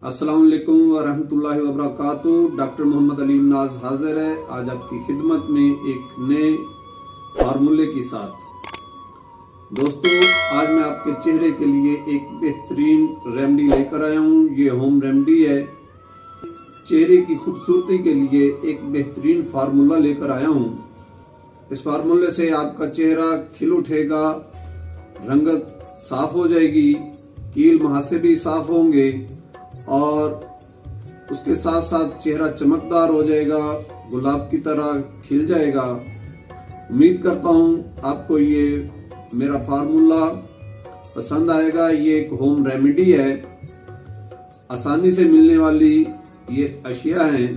अस्सलाम वालेकुम वरहमतुल्लाहि वबरकातुहू। डॉक्टर मोहम्मद अली नाज हाजिर है आज आपकी खिदमत में एक नए फार्मूले के साथ। दोस्तों, आज मैं आपके चेहरे के लिए एक बेहतरीन रेमेडी लेकर आया हूँ। ये होम रेमेडी है। चेहरे की खूबसूरती के लिए एक बेहतरीन फार्मूला लेकर आया हूँ। इस फार्मूले से आपका चेहरा खिल उठेगा, रंगत साफ हो जाएगी, कील मुहासे भी साफ होंगे और उसके साथ साथ चेहरा चमकदार हो जाएगा, गुलाब की तरह खिल जाएगा। उम्मीद करता हूँ आपको ये मेरा फार्मूला पसंद आएगा। ये एक होम रेमेडी है, आसानी से मिलने वाली ये अशिया हैं।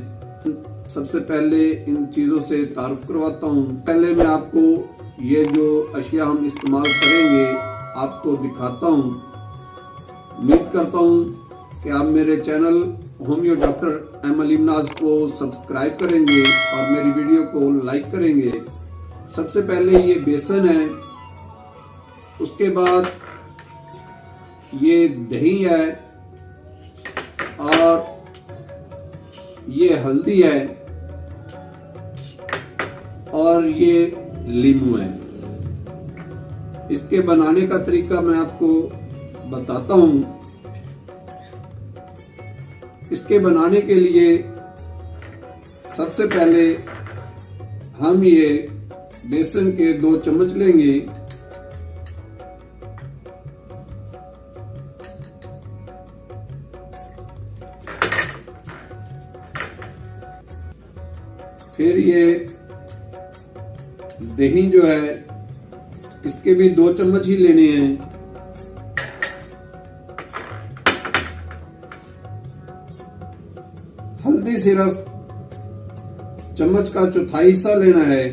सबसे पहले इन चीज़ों से तारुफ करवाता हूँ। पहले मैं आपको ये जो अशिया हम इस्तेमाल करेंगे आपको दिखाता हूँ। उम्मीद करता हूँ कि आप मेरे channel homeo doctor M Ali Naaz को सब्सक्राइब करेंगे और मेरी वीडियो को लाइक करेंगे। सबसे पहले ये बेसन है, उसके बाद ये दही है और ये हल्दी है और ये लीमू है। इसके बनाने का तरीका मैं आपको बताता हूँ। इसके बनाने के लिए सबसे पहले हम ये बेसन के 2 चम्मच लेंगे। फिर ये दही जो है इसके भी 2 चम्मच ही लेने हैं। हल्दी सिर्फ चम्मच का चौथाई हिस्सा लेना है।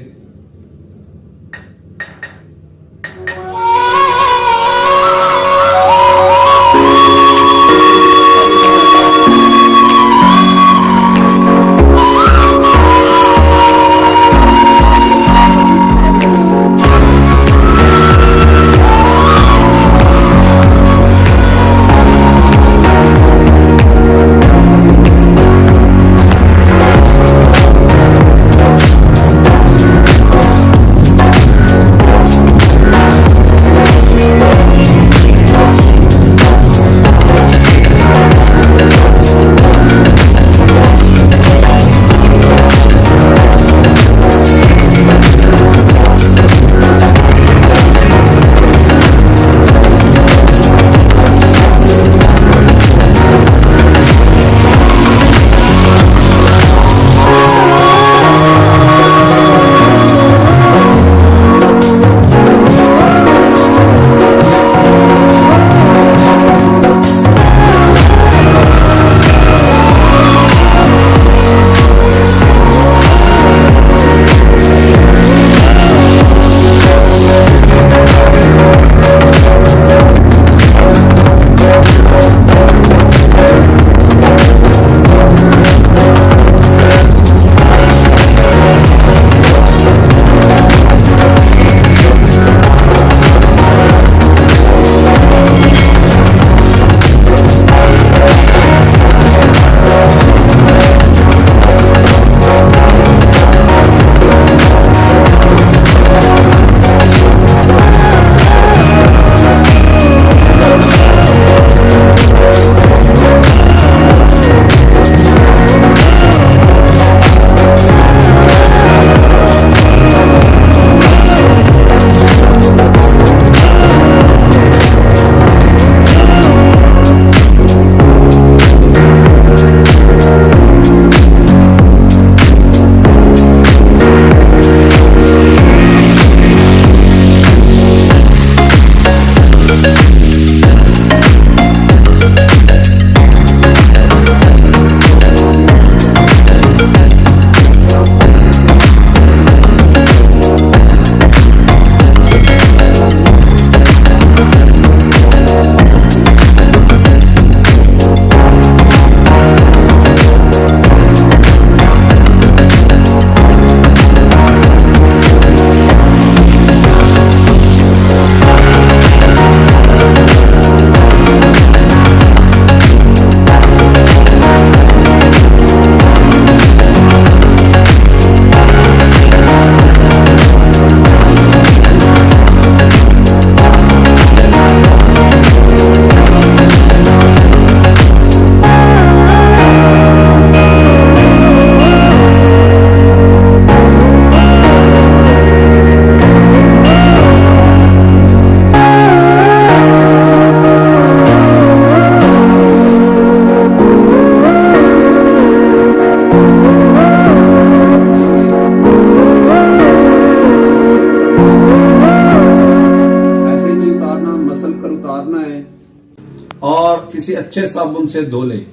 साबुन से धो लें,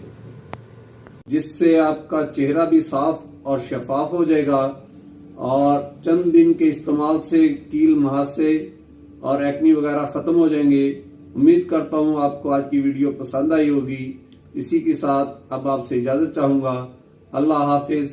जिससे आपका चेहरा भी साफ और शफाफ हो जाएगा और चंद दिन के इस्तेमाल से कील मुहासे और एक्नी वगैरह खत्म हो जाएंगे। उम्मीद करता हूं आपको आज की वीडियो पसंद आई होगी। इसी के साथ अब आपसे इजाजत चाहूंगा। अल्लाह हाफिज।